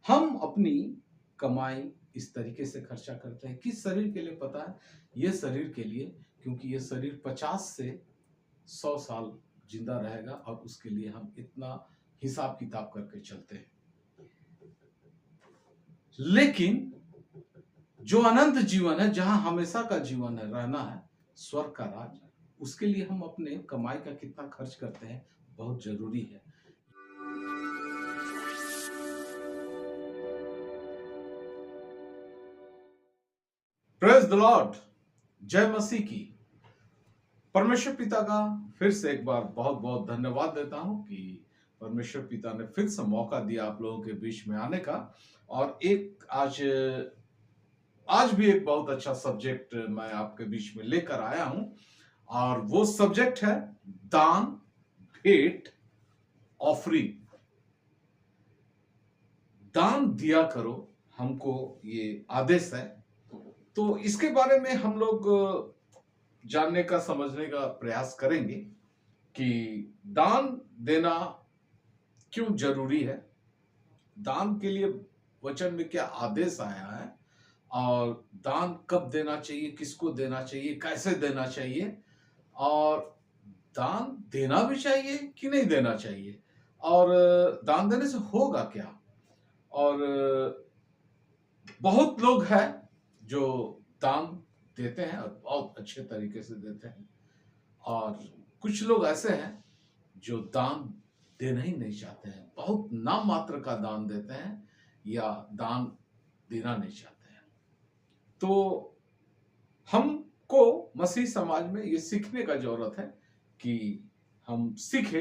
हम अपनी कमाई इस तरीके से खर्चा करते हैं। किस शरीर के लिए पता है? ये शरीर के लिए, क्योंकि ये शरीर 50 से 100 साल जिंदा रहेगा और उसके लिए हम इतना हिसाब किताब करके चलते हैं। लेकिन जो अनंत जीवन है, जहां हमेशा का जीवन है, रहना है, स्वर्ग का राज, उसके लिए हम अपने कमाई का कितना खर्च करते हैं, बहुत जरूरी है। प्रेज द लॉर्ड, जय मसीह की। परमेश्वर पिता का फिर से एक बार बहुत बहुत धन्यवाद देता हूं कि परमेश्वर पिता ने फिर से मौका दिया आप लोगों के बीच में आने का। और एक आज आज भी एक बहुत अच्छा सब्जेक्ट मैं आपके बीच में लेकर आया हूं, और वो सब्जेक्ट है दान, भेंट, ऑफरिंग। दान दिया करो, हमको ये आदेश है। तो इसके बारे में हम लोग जानने का, समझने का प्रयास करेंगे कि दान देना क्यों जरूरी है, दान के लिए वचन में क्या आदेश आया है, और दान कब देना चाहिए, किसको देना चाहिए, कैसे देना चाहिए, और दान देना भी चाहिए कि नहीं देना चाहिए, और दान देने से होगा क्या। और बहुत लोग हैं जो दान देते हैं और बहुत अच्छे तरीके से देते हैं, और कुछ लोग ऐसे हैं जो दान देना ही नहीं चाहते हैं, बहुत नाम मात्र का दान देते हैं या दान देना नहीं चाहते हैं। तो हमको मसीह समाज में ये सीखने का जरूरत है कि हम सीखे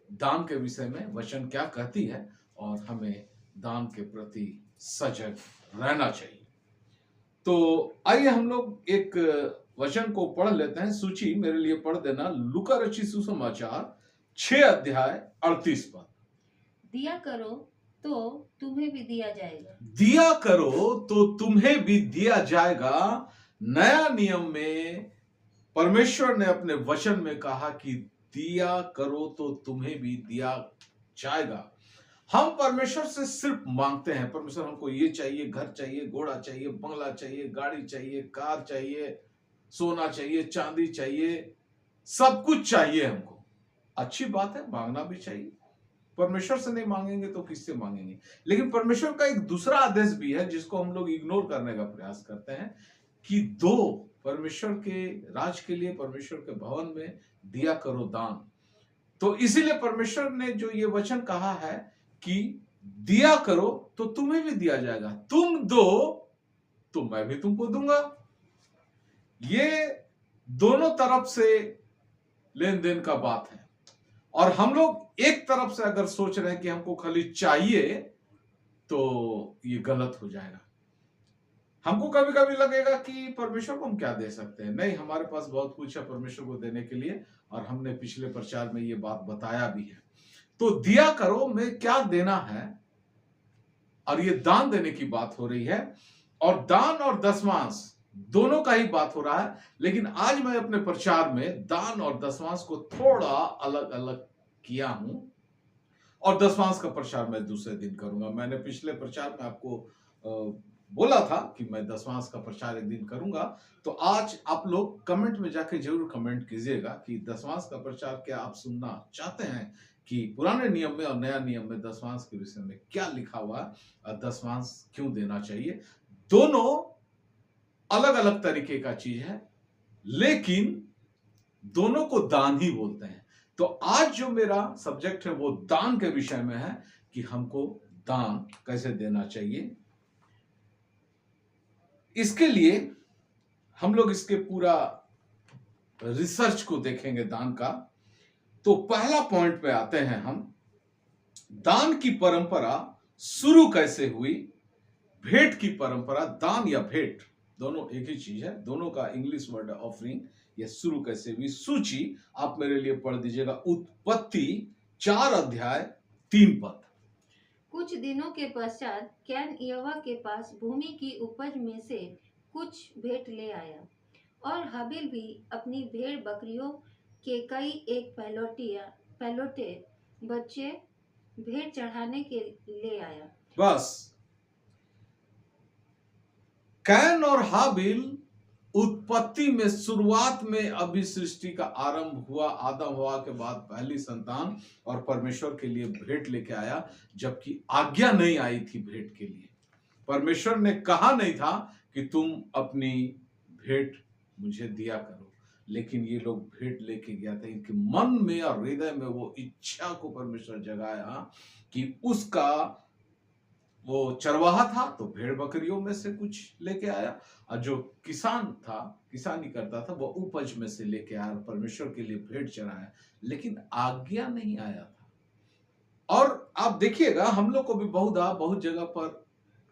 दान के विषय में वचन क्या कहती है, और हमें दान के प्रति सजग रहना चाहिए। तो आइए हम लोग एक वचन को पढ़ लेते हैं। सूची मेरे लिए पढ़ देना, लूका रचित सुसमाचार 6 अध्याय 38 पद। दिया करो तो तुम्हें भी दिया जाएगा। दिया करो तो तुम्हें भी दिया जाएगा। नया नियम में परमेश्वर ने अपने वचन में कहा कि दिया करो तो तुम्हें भी दिया जाएगा। हम परमेश्वर से सिर्फ मांगते हैं, परमेश्वर हमको ये चाहिए, घर चाहिए, घोड़ा चाहिए, बंगला चाहिए, गाड़ी चाहिए, कार चाहिए, सोना चाहिए, चांदी चाहिए, सब कुछ चाहिए हमको। अच्छी बात है, मांगना भी चाहिए। परमेश्वर से नहीं मांगेंगे तो किससे मांगेंगे। लेकिन परमेश्वर का एक दूसरा आदेश भी है जिसको हम लोग इग्नोर करने का प्रयास करते हैं, कि दो, परमेश्वर के राज के लिए, परमेश्वर के भवन में दिया करो दान। तो इसीलिए परमेश्वर ने जो ये वचन कहा है कि दिया करो तो तुम्हें भी दिया जाएगा, तुम दो तो मैं भी तुमको दूंगा। ये दोनों तरफ से लेन देन का बात है। और हम लोग एक तरफ से अगर सोच रहे हैं कि हमको खाली चाहिए, तो ये गलत हो जाएगा। हमको कभी कभी लगेगा कि परमेश्वर को हम क्या दे सकते हैं। नहीं, हमारे पास बहुत कुछ है परमेश्वर को देने के लिए, और हमने पिछले प्रचार में ये बात बताया भी है। तो दिया करो में क्या देना है, और ये दान देने की बात हो रही है, और दान और दशमांश दोनों का ही बात हो रहा है। लेकिन आज मैं अपने प्रचार में दान और दशमांश को थोड़ा अलग अलग किया हूं, और दशमांश का प्रचार मैं दूसरे दिन करूंगा। मैंने पिछले प्रचार में आपको बोला था कि मैं दशमांश का प्रचार एक दिन करूंगा। तो आज आप लोग कमेंट में जाके जरूर कमेंट कीजिएगा कि दशमांश का प्रचार क्या आप सुनना चाहते हैं, कि पुराने नियम में और नया नियम में दशमांश के विषय में क्या लिखा हुआ है, और दशमांश क्यों देना चाहिए। दोनों अलग अलग तरीके का चीज है, लेकिन दोनों को दान ही बोलते हैं। तो आज जो मेरा सब्जेक्ट है वो दान के विषय में है, कि हमको दान कैसे देना चाहिए। इसके लिए हम लोग इसके पूरा रिसर्च को देखेंगे दान का। तो पहला पॉइंट पे आते हैं हम, दान की परंपरा शुरू कैसे हुई। भेंट की परंपरा, दान या भेंट दोनों एक ही चीज है, दोनों का इंग्लिश वर्ड है ऑफरिंग। यह शुरू कैसे हुई, सूची आप मेरे लिए पढ़ दीजिएगा। उत्पत्ति 4 अध्याय 3 पद। कुछ दिनों के पश्चात कैन यहोवा के पास भूमि की उपज में से कुछ भेंट ले आया, और हाबिल भी अपनी भेड़ बकरियों के कई एक पहलौठे बच्चे भेंट चढ़ाने के ले आया। बस कैन और हाबिल उत्पत्ति में शुरुआत में अभी सृष्टि का आरंभ हुआ, आदम हवा के बाद पहली संतान, और परमेश्वर के लिए भेंट लेके आया, जबकि आज्ञा नहीं आई थी भेंट के लिए। परमेश्वर ने कहा नहीं था कि तुम अपनी भेंट मुझे दिया करो, लेकिन ये लोग भेंट लेके गया था। इनके मन में और हृदय में वो इच्छा को परमेश्वर जगाया कि उसका वो चरवाहा था तो भेड़ बकरियों में से कुछ लेके आया, और जो किसान था, किसानी करता था, वो उपज में से लेके आया, परमेश्वर के लिए भेंट चढ़ाया, लेकिन आज्ञा नहीं आया था। और आप देखिएगा, हम लोग को भी बहुत जगह पर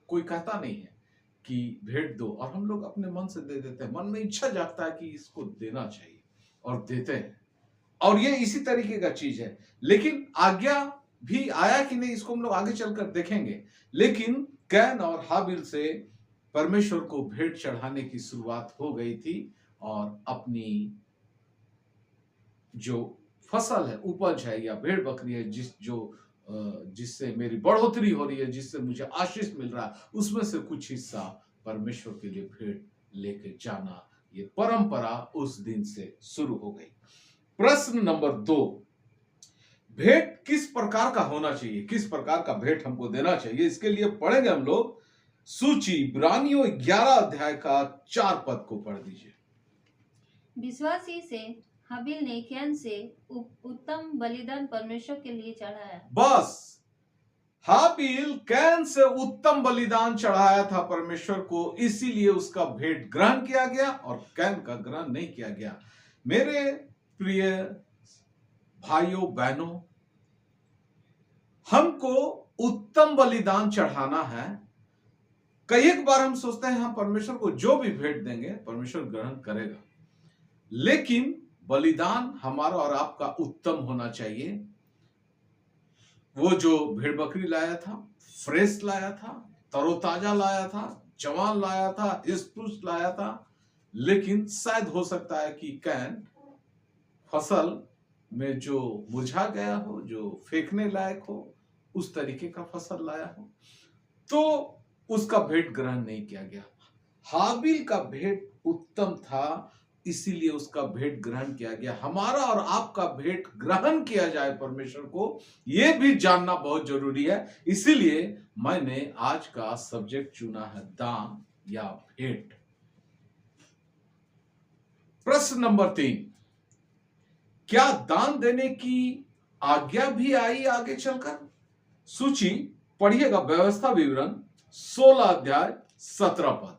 कोई कहता नहीं है कि भेंट दो, और हम लोग अपने मन से दे देते हैं। मन में इच्छा जागता है कि इसको देना चाहिए, और देते हैं। और ये इसी तरीके का चीज है, लेकिन आज्ञा भी आया कि नहीं, इसको हम लोग आगे चलकर देखेंगे। लेकिन कैन और हाबिल से परमेश्वर को भेंट चढ़ाने की शुरुआत हो गई थी, और अपनी जो फसल है, उपज है, या भेड़ बकरी है, जिससे मेरी बढ़ोतरी हो रही है, जिससे मुझे आशीष मिल रहा है, उसमें से कुछ हिस्सा परमेश्वर के लिए भेंट लेके जाना, ये परंपरा उस दिन से शुरू हो गई। प्रश्न नंबर 2, भेंट किस प्रकार का होना चाहिए, किस प्रकार का भेंट हमको देना चाहिए? इसके लिए पढ़ेंगे हम लोग सूची, इब्रानियों 11 अध्याय का 4 पद को पढ़ दीजिए। विश्वासी से हाबिल ने कैन से उत्तम बलिदान परमेश्वर के लिए चढ़ाया। बस, हाबिल कैन से उत्तम बलिदान चढ़ाया था परमेश्वर को, इसीलिए उसका भेंट ग्रहण किया गया और कैन का ग्रहण नहीं किया गया। मेरे प्रिय भाइयों बहनों, हमको उत्तम बलिदान चढ़ाना है। कई एक बार हम सोचते हैं हम परमेश्वर को जो भी भेंट देंगे परमेश्वर ग्रहण करेगा, लेकिन बलिदान हमारा और आपका उत्तम होना चाहिए। वो जो भेड़ बकरी लाया था, फ्रेश लाया था, तरोताजा लाया था, जवान लाया था, स्पुष्ट लाया था, लेकिन शायद हो सकता है कि कैन फसल में जो मुरझा गया हो, जो फेंकने लायक हो, उस तरीके का फसल लाया हो, तो उसका भेंट ग्रहण नहीं किया गया। हाबिल का भेंट उत्तम था, इसीलिए उसका भेंट ग्रहण किया गया। हमारा और आपका भेंट ग्रहण किया जाए परमेश्वर को, यह भी जानना बहुत जरूरी है। इसीलिए मैंने आज का सब्जेक्ट चुना है, दान या भेंट। प्रश्न नंबर 3, क्या दान देने की आज्ञा भी आई आगे चलकर? सूची पढ़िएगा, व्यवस्था विवरण 16 अध्याय 17 पद।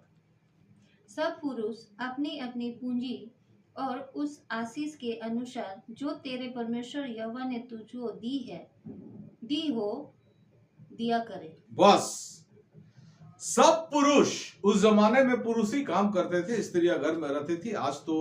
सब पुरुष अपनी अपनी पूंजी और उस आशीष के अनुसार जो तेरे परमेश्वर यहोवा ने तुझको दी हो दिया करे। बस, सब पुरुष, उस जमाने में पुरुष ही काम करते थे, स्त्रियां घर में रहती थी। आज तो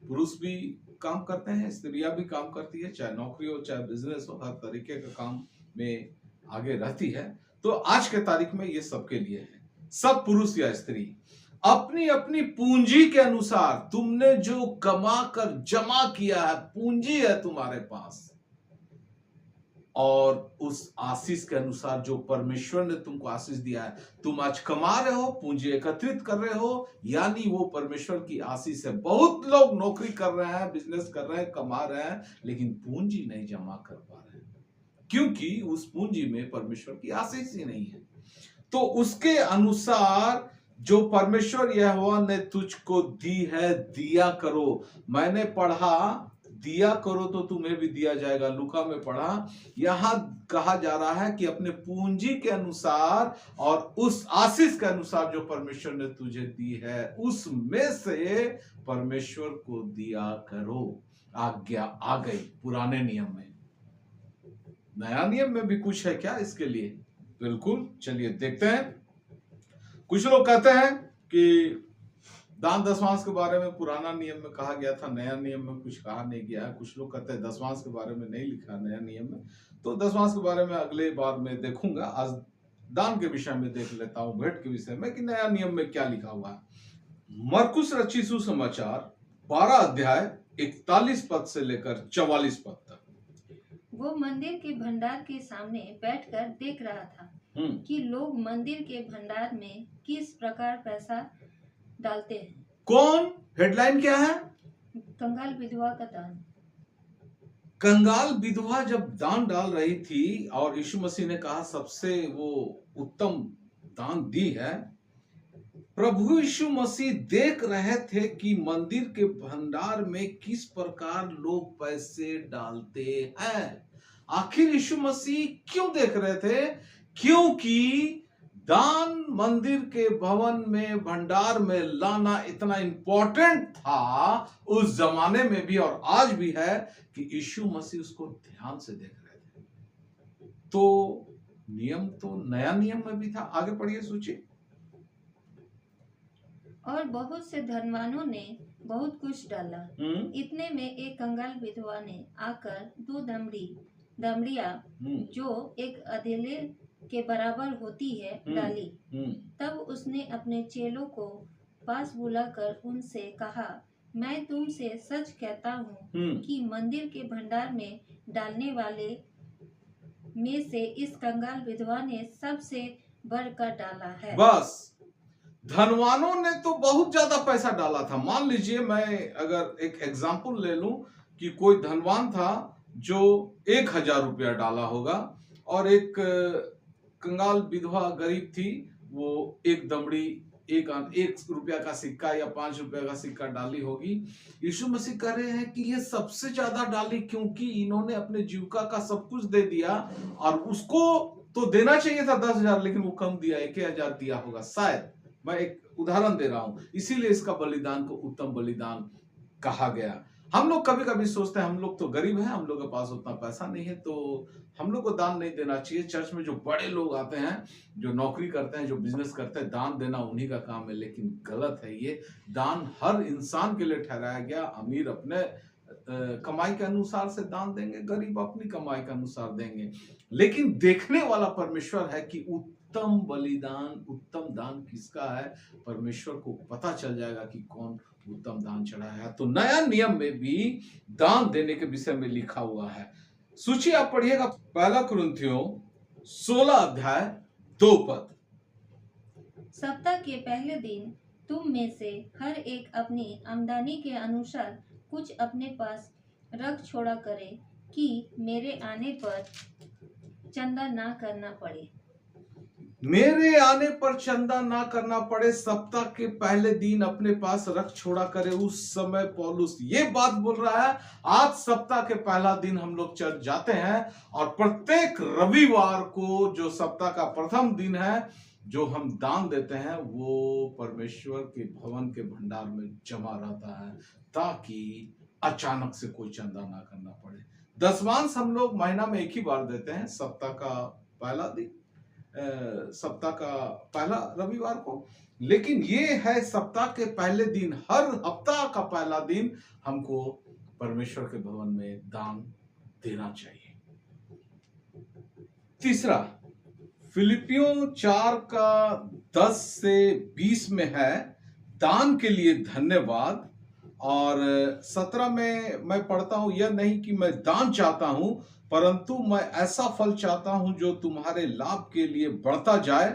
पुरुष भी काम करते हैं, स्त्रियां भी काम करती है, चाहे नौकरी हो चाहे बिजनेस हो, हर तरीके का काम में आगे रहती है। तो आज के तारीख में ये सबके लिए है। सब पुरुष या स्त्री अपनी अपनी पूंजी के अनुसार, तुमने जो कमा कर जमा किया है, पूंजी है तुम्हारे पास, और उस आशीष के अनुसार जो परमेश्वर ने तुमको आशीष दिया है, तुम आज कमा रहे हो, पूंजी एकत्रित कर रहे हो, यानी वो परमेश्वर की आशीष है। बहुत लोग नौकरी कर रहे हैं, बिजनेस कर रहे हैं, कमा रहे हैं, लेकिन पूंजी नहीं जमा कर पा रहे हैं, क्योंकि उस पूंजी में परमेश्वर की आशीष ही नहीं है। तो उसके अनुसार जो परमेश्वर यहोवा ने तुझको दी है, दिया करो। मैंने पढ़ा, दिया करो तो तुम्हें भी दिया जाएगा। लूका में पढ़ा, यहां कहा जा रहा है कि अपने पूंजी के अनुसार और उस आशीष के अनुसार जो परमेश्वर ने तुझे दी है, उसमें से परमेश्वर को दिया करो। आज्ञा आ गई पुराने नियम में। नया नियम में भी कुछ है क्या इसके लिए? बिल्कुल, चलिए देखते हैं। कुछ लोग कहते हैं कि दान दशमांश के बारे में पुराना नियम में कहा गया था, नया नियम में कुछ कहा नहीं गया है। कुछ लोग कहते हैं दशमांश के बारे में नहीं लिखा नया नियम में, तो दशमांश के बारे में अगले बार में देखूंगा। आज दान के विषय में देख लेता हूं, भेंट के विषय में कि नया नियम में क्या लिखा हुआ है। मरकुस रचित सुसमाचार 12 अध्याय 41 पद से लेकर 44 पद तक। वो मंदिर के भंडार के सामने बैठकर देख रहा था कि लोग मंदिर के भंडार में किस प्रकार पैसा डालते हैं। कौन? हेडलाइन क्या है? कंगाल विधवा का दान। कंगाल विधवा जब दान डाल रही थी और यीशु मसीह ने कहा सबसे वो उत्तम दान दी है, प्रभु यीशु मसीह देख रहे थे कि मंदिर के भंडार में किस प्रकार लोग पैसे डालते हैं। आखिर यीशु मसीह क्यों देख रहे थे? क्योंकि दान मंदिर के भवन में भंडार में लाना इतना इंपॉर्टेंट था उस जमाने में भी और आज भी है कि यीशु मसीह उसको ध्यान से देख रहे थे। तो नियम तो नया नियम में भी था। आगे पढ़िए सूची। और बहुत से धनवानों ने बहुत कुछ डाला। इतने में एक कंगाल विधवा ने आकर 2 दमड़ियां जो एक अधेले के बराबर होती है डाली। तब उसने अपने चेलों को पास बुलाकर उनसे कहा, मैं तुमसे सच कहता हूँ कि मंदिर के भंडार में डालने वाले में से इस कंगाल विधवा ने सबसे बढ़कर डाला है। बस धनवानों ने तो बहुत ज्यादा पैसा डाला था। मान लीजिए मैं अगर एक एग्जाम्पल ले लूं कि कोई धनवान था जो 1,000 रुपया डाला होगा और एक कंगाल विधवा गरीब थी, वो एक दमड़ी एक रुपया का सिक्का या 5 रुपया का सिक्का डाली होगी। यीशु मसीह कह रहे हैं कि ये सबसे ज्यादा डाली क्योंकि इन्होंने अपने जीविका का सब कुछ दे दिया और उसको तो देना चाहिए था 10,000, लेकिन वो कम दिया, 1,000 दिया होगा शायद। मैं एक उदाहरण दे रहा हूं, इसीलिए इसका बलिदान को उत्तम बलिदान कहा गया। हम लोग कभी कभी सोचते हैं हम लोग तो गरीब हैं, हम लोग के पास उतना पैसा नहीं है, तो हम लोग को दान नहीं देना चाहिए। चर्च में जो बड़े लोग आते हैं, जो नौकरी करते हैं, जो बिजनेस करते हैं, दान देना उन्हीं का काम है, लेकिन गलत है ये। दान हर इंसान के लिए ठहराया गया। अमीर अपने कमाई के अनुसार से दान देंगे, गरीब अपनी कमाई के अनुसार देंगे, लेकिन देखने वाला परमेश्वर है कि उत्तम बलिदान, उत्तम दान किसका है। परमेश्वर को पता चल जाएगा कि कौन उत्तम दान चढ़ाया है। तो नया नियम में भी दान देने के विषय में लिखा हुआ है। सूची आप पढ़िएगा, 1 कुरिन्थियों 16 अध्याय 2 पद। सप्ताह के पहले दिन तुम में से हर एक अपनी आमदनी के अनुसार कुछ अपने पास रख छोड़ा करे कि मेरे आने पर चंदा ना करना पड़े। मेरे आने पर चंदा ना करना पड़े, सप्ताह के पहले दिन अपने पास रख छोड़ा करे। उस समय पौलुस ये बात बोल रहा है। आज सप्ताह के पहला दिन हम लोग चर्च जाते हैं और प्रत्येक रविवार को जो सप्ताह का प्रथम दिन है, जो हम दान देते हैं, वो परमेश्वर के भवन के भंडार में जमा रहता है ताकि अचानक से कोई चंदा ना करना पड़े। दशमांश हम लोग महीना में एक ही बार देते हैं, सप्ताह का पहला दिन, सप्ताह का पहला रविवार को। लेकिन ये है सप्ताह के पहले दिन, हर हफ्ता का पहला दिन हमको परमेश्वर के भवन में दान देना चाहिए। तीसरा, फिलिपियों 4 का 10 से 20 में है, दान के लिए धन्यवाद। और 17 में मैं पढ़ता हूं, यह नहीं कि मैं दान चाहता हूं, परंतु मैं ऐसा फल चाहता हूं जो तुम्हारे लाभ के लिए बढ़ता जाए।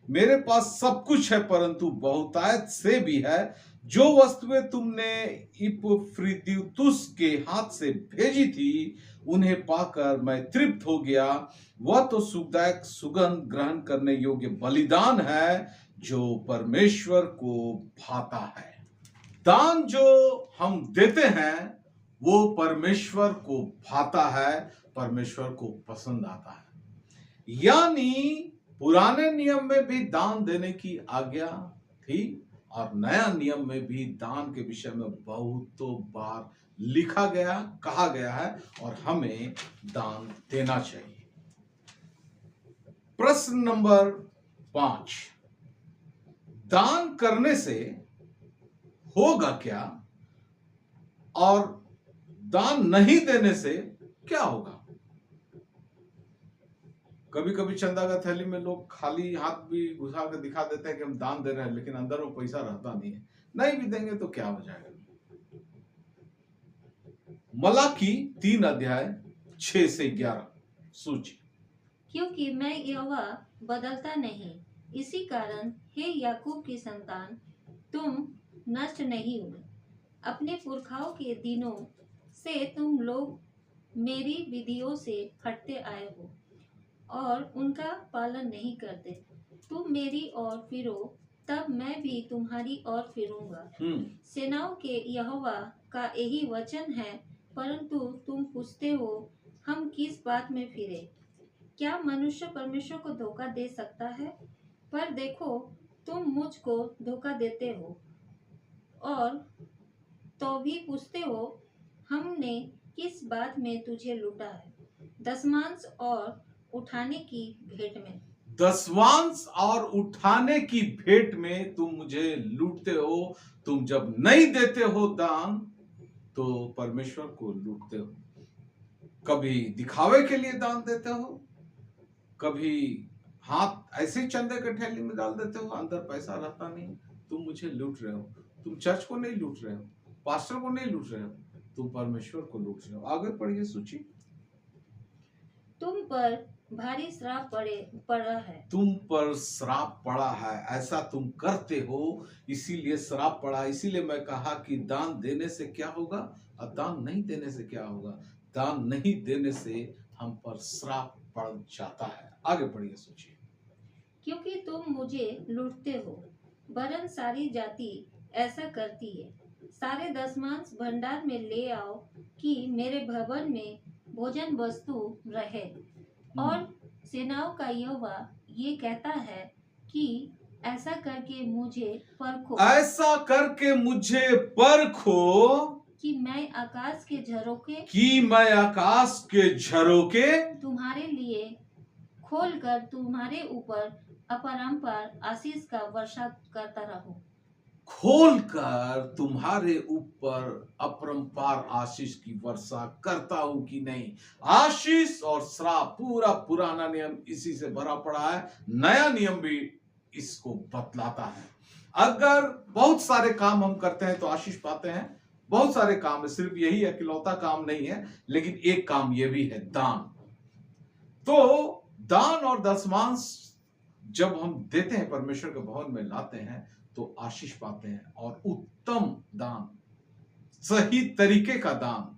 मेरे पास सब कुछ है, परंतु बहुतायत से भी है। जो वस्तुएं तुमने इपफ्रुदीतुस के हाथ से भेजी थी, उन्हें पाकर मैं तृप्त हो गया। वह तो सुखदायक सुगंध ग्रहण करने योग्य बलिदान है जो परमेश्वर को भाता है। दान जो हम देते हैं वो परमेश्वर को भाता है, परमेश्वर को पसंद आता है। यानी पुराने नियम में भी दान देने की आज्ञा थी और नया नियम में भी दान के विषय में बहुतों बार लिखा गया, कहा गया है और हमें दान देना चाहिए। प्रश्न नंबर 5, दान करने से होगा क्या और दान नहीं देने से क्या होगा? कभी कभी चंदा का थैली में लोग खाली हाथ भी घुसा कर दिखा देते हैं कि हम दान दे रहे हैं, लेकिन अंदर वो पैसा रहता नहीं है। नहीं भी देंगे तो क्या हो जाएगा? मलाकी 3 अध्याय 6 से 11 सूची। क्योंकि मैं यहोवा बदलता नहीं, इसी कारण हे याकूब की संतान, तुम नष्ट नहीं हुए। अपने पुरखाओं के दिनों से तुम लोग मेरी विधियों से हटते आए हो और उनका पालन नहीं करते। तुम मेरी ओर फिरो, तब मैं भी तुम्हारी ओर फिरूंगा। सेनाओं के यहोवा का यही वचन है। परंतु तुम पूछते हो, हम किस बात में फिरे? क्या मनुष्य परमेश्वर को धोखा दे सकता है? पर देखो, तुम मुझको धोखा देते हो और तो भी पूछते हो, हमने किस बात में तुझे लूटा है? दशमांश और उठाने की भेंट में। दसवांश और उठाने की भेंट में तुम मुझे लूटते हो। तुम जब नहीं देते हो दान तो परमेश्वर को लूटते हो। कभी दिखावे के लिए दान देते हो, कभी हाथ ऐसे ही चंदे के थैली में डाल देते हो, अंदर पैसा रहता नहीं। तुम मुझे लूट रहे हो। तुम चर्च को नहीं लूट रहे हो, पास्टर को नहीं लूट रहे हो, तुम परमेश्वर को लूट रहे हो। आगे पढ़िए सूची। तुम पर भारी श्राप पड़ा है। तुम पर श्राप पड़ा है, ऐसा तुम करते हो, इसीलिए श्राप पड़ा। इसीलिए मैं कहा कि दान देने से क्या होगा और दान नहीं देने से क्या होगा। दान नहीं देने से हम पर श्राप पड़ जाता है। आगे पढ़िए सोचिए। क्योंकि तुम मुझे लूटते हो, वरन सारी जाति ऐसा करती है। सारे दशमांश भंडार में ले आओ कि मेरे भवन में भोजन वस्तु रहे। और सेनाओं का यहोवा ये कहता है कि ऐसा करके मुझे परखो, ऐसा करके मुझे परखो कि मैं आकाश के झरोखे तुम्हारे लिए खोलकर तुम्हारे ऊपर अपरंपार आशीष का वर्षा करता रहूं। खोलकर तुम्हारे ऊपर अपरंपार आशीष की वर्षा करता हूं कि नहीं। आशीष और श्राप, पूरा पुराना नियम इसी से भरा पड़ा है। नया नियम भी इसको बतलाता है। अगर बहुत सारे काम हम करते हैं तो आशीष पाते हैं। बहुत सारे काम है, सिर्फ यही अकेलौता काम नहीं है, लेकिन एक काम यह भी है, दान। तो दान और दशमांश जब हम देते हैं, परमेश्वर के भवन में लाते हैं, तो आशीष पाते हैं। और उत्तम दान, सही तरीके का दान।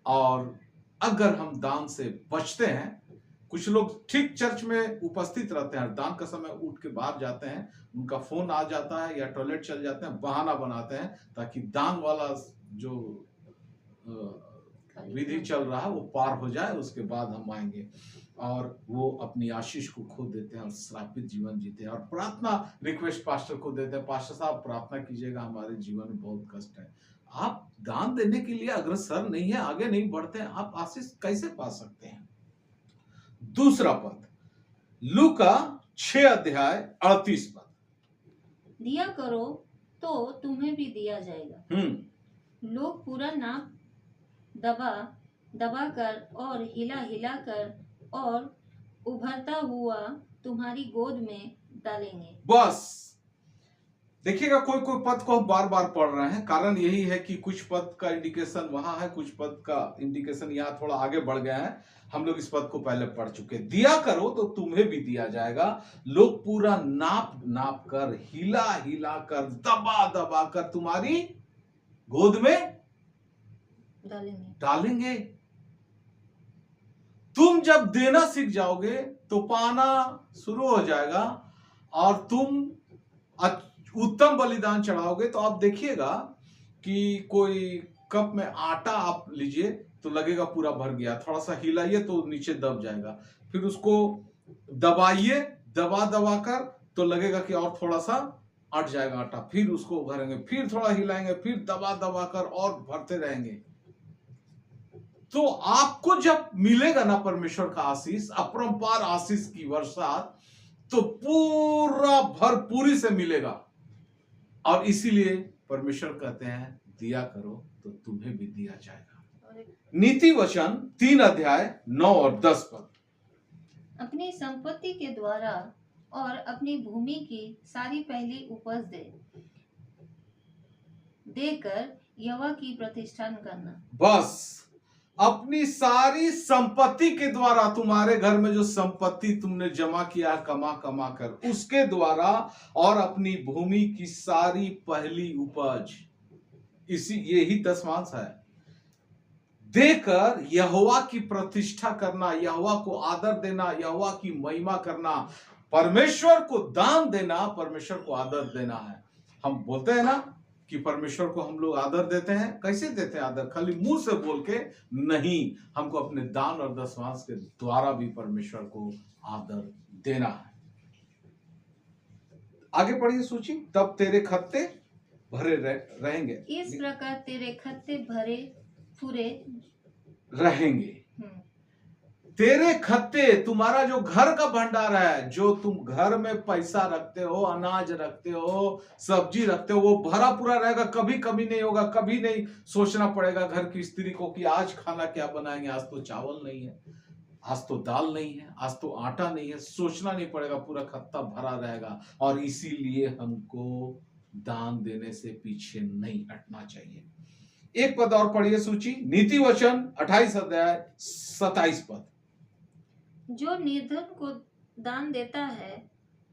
और अगर हम दान से बचते हैं, कुछ लोग ठीक चर्च में उपस्थित रहते हैं, दान का समय उठ के बाहर जाते हैं, उनका फोन आ जाता है या टॉयलेट चल जाते हैं, बहाना बनाते हैं ताकि दान वाला जो विधि चल रहा है वो पार हो जाए, उसके बाद हम आएंगे। और वो अपनी आशीष को खो देते हैं और श्रापित जीवन जीते हैं। और प्रार्थना रिक्वेस्ट पास्टर को देते हैं, पास्टर साहब प्रार्थना कीजिएगा, हमारे जीवन में बहुत कष्ट है। आप दान देने के लिए अग्रसर नहीं है, आगे नहीं बढ़ते हैं, आप आशीष कैसे पा सकते हैं? दूसरा पद, लूका 6 अध्याय 38 पद। दिया करो तो तुम्हें भी दिया जाएगा। लोग पूरा नाप दबा कर और हिला हिला कर और उभरता हुआ तुम्हारी गोद में डालेंगे। बस देखिएगा, कोई कोई पद को हम बार बार पढ़ रहे हैं, कारण यही है कि कुछ पद का इंडिकेशन वहां है, कुछ पद का इंडिकेशन यहाँ थोड़ा आगे बढ़ गया है। हम लोग इस पद को पहले पढ़ चुके। दिया करो तो तुम्हें भी दिया जाएगा। लोग पूरा नाप नाप कर, हिला हिला कर, दबा दबा कर तुम्हारी गोद में डालेंगे। तुम जब देना सीख जाओगे तो पाना शुरू हो जाएगा। और तुम उत्तम बलिदान चढ़ाओगे तो आप देखिएगा कि कोई कप में आटा आप लीजिए तो लगेगा पूरा भर गया, थोड़ा सा हिलाइए तो नीचे दब जाएगा, फिर उसको दबाइए, दबा दबा कर तो लगेगा कि और थोड़ा सा अट जाएगा आटा, फिर उसको भरेंगे, फिर थोड़ा हिलाएंगे, फिर दबा दबा कर और भरते रहेंगे। तो आपको जब मिलेगा ना परमेश्वर का आशीष, अपरंपार आशीष की वर्षा, तो पूरा भरपूरी से मिलेगा। और इसीलिए परमेश्वर कहते हैं, दिया करो तो तुम्हें भी दिया जाएगा। नीति वचन 3 अध्याय 9 और 10 पद। अपनी संपत्ति के द्वारा और अपनी भूमि की सारी पहली उपज देकर यहोवा की प्रतिष्ठा करना। बस अपनी सारी संपत्ति के द्वारा, तुम्हारे घर में जो संपत्ति तुमने जमा किया है कमा कमा कर, उसके द्वारा, और अपनी भूमि की सारी पहली उपज, इसी यही दशमांश है, देकर यहोवा की प्रतिष्ठा करना, यहोवा को आदर देना, यहोवा की महिमा करना, परमेश्वर को दान देना, परमेश्वर को आदर देना है। हम बोलते हैं ना कि परमेश्वर को हम लोग आदर देते हैं। कैसे देते हैं आदर? खाली मुंह से बोल के नहीं, हमको अपने दान और दशमांश के द्वारा भी परमेश्वर को आदर देना है। आगे पढ़िए सूची। तब तेरे खत्ते भरे रहेंगे, इस प्रकार तेरे खत्ते भरे पूरे रहेंगे। तेरे खत्ते, तुम्हारा जो घर का भंडार है, जो तुम घर में पैसा रखते हो, अनाज रखते हो, सब्जी रखते हो, वो भरा पूरा रहेगा, कभी कमी नहीं होगा। कभी नहीं सोचना पड़ेगा घर की स्त्री को कि आज खाना क्या बनाएंगे, आज तो चावल नहीं है, आज तो दाल नहीं है, आज तो आटा नहीं है, सोचना नहीं पड़ेगा, पूरा खत्ता भरा रहेगा। और इसीलिए हमको दान देने से पीछे नहीं हटना चाहिए। एक पद और पढ़िए सूची, नीति वचन 28 अध्याय 27 पद। जो निर्धन को दान देता है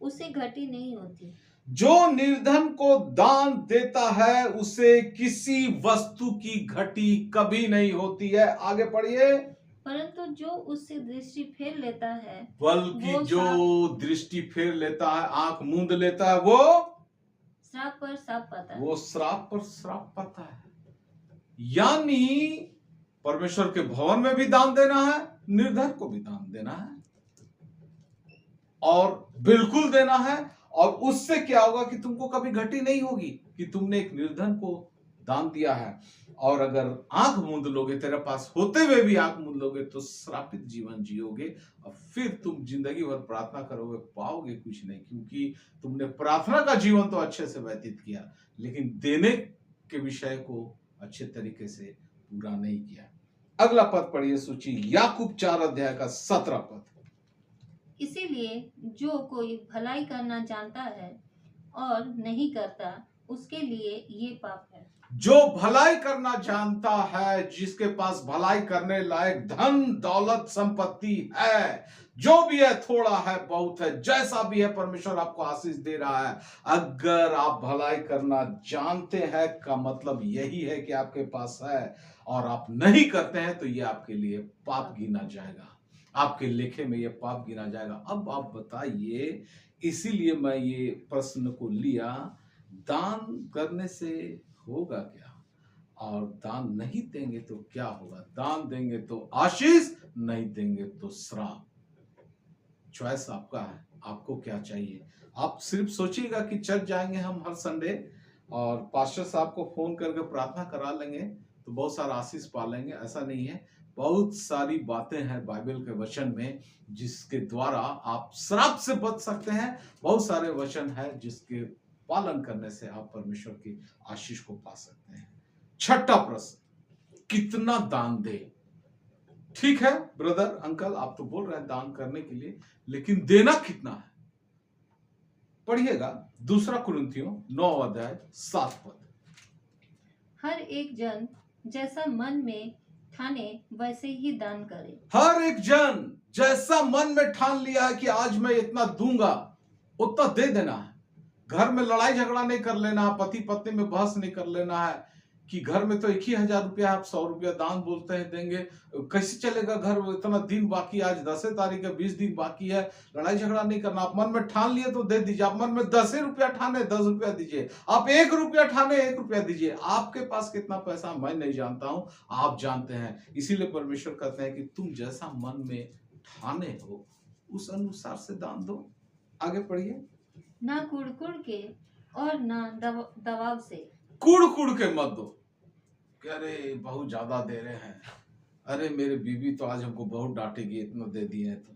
उसे घटी नहीं होती। जो निर्धन को दान देता है उसे किसी वस्तु की घटी कभी नहीं होती है। आगे पढ़िए। परंतु जो उससे दृष्टि फेर लेता है, बल्कि वो जो दृष्टि फेर लेता है, आंख मूंद लेता है, वो श्राप पर श्राप पाता है। वो श्राप पर श्राप पाता है। यानी परमेश्वर के भवन में भी दान देना है, निर्धन को भी दान देना है, और बिल्कुल देना है। और उससे क्या होगा कि तुमको कभी घटी नहीं होगी कि तुमने एक निर्धन को दान दिया है। और अगर आंख मूंद लोगे, तेरे पास होते हुए भी आंख मूंद लोगे, तो श्रापित जीवन जियोगे, और फिर तुम जिंदगी भर प्रार्थना करोगे, पाओगे कुछ नहीं, क्योंकि तुमने प्रार्थना का जीवन तो अच्छे से व्यतीत किया, लेकिन देने के विषय को अच्छे तरीके से पूरा नहीं किया। अगला पद पढ़िए सूची, याकूब 4 अध्याय का 17 पद। इसीलिए जो कोई भलाई करना जानता है और नहीं करता, उसके लिए ये पाप है। जो भलाई करना जानता है, जिसके पास भलाई करने लायक धन दौलत संपत्ति है, जो भी है, थोड़ा है बहुत है, जैसा भी है, परमेश्वर आपको आशीष दे रहा है, अगर आप भलाई करना जानते हैं का मतलब यही है कि आपके पास है, और आप नहीं करते हैं तो ये आपके लिए पाप गिना जाएगा, आपके लेखे में ये पाप गिना जाएगा। अब आप बताइए, इसीलिए मैं ये प्रश्न को लिया, दान करने से होगा क्या, और दान नहीं देंगे तो क्या होगा? दान देंगे तो आशीष, नहीं देंगे तो श्राप। चॉइस आपका है, आपको क्या चाहिए। आप सिर्फ सोचिएगा कि चर्च जाएंगे हम हर संडे और पास्टर साहब को फोन करके प्रार्थना करा लेंगे तो बहुत सारा आशीष पा लेंगे, ऐसा नहीं है। बहुत सारी बातें हैं बाइबल के वचन में जिसके द्वारा आप श्राप से बच सकते हैं। बहुत सारे वचन है जिसके पालन करने से आप परमेश्वर की आशीष को पा सकते हैं। छठा प्रश्न, कितना दान दे? ठीक है ब्रदर अंकल, आप तो बोल रहे हैं दान करने के लिए, लेकिन देना कितना है? पढ़िएगा 2 कुरिन्थियों 9 अध्याय 7 पद। हर एक जन जैसा मन में ठाने वैसे ही दान करे। हर एक जन जैसा मन में ठान लिया है कि आज मैं इतना दूंगा, उतना दे देना है। घर में लड़ाई झगड़ा नहीं कर लेना, पति पत्नी में बहस नहीं कर लेना है कि घर में तो 1,000 रुपया, आप 100 रुपया दान बोलते हैं देंगे, कैसे चलेगा घर, इतना दिन बाकी, आज 10 तारीख है, 20 दिन बाकी है। लड़ाई झगड़ा नहीं करना। आप मन में ठान लिए तो दे दीजिए। आप मन में 10 रुपया ठाने, 10 रुपया दीजिए। आप 1 रुपया ठाने, 1 रुपया दीजिए। आपके पास कितना पैसा मैं नहीं जानता हूं, आप जानते हैं। इसीलिए परमेश्वर कहते हैं कि तुम जैसा मन में ठाने हो उस अनुसार से दान दो। आगे पढ़िए। ना कुड़कुड़ के और ना दबाव से। कुड़ कुड़ के मत दो कि अरे बहुत ज्यादा दे रहे हैं, अरे मेरे बीवी तो आज हमको बहुत डांटेगी, इतना दे दिए हैं। तो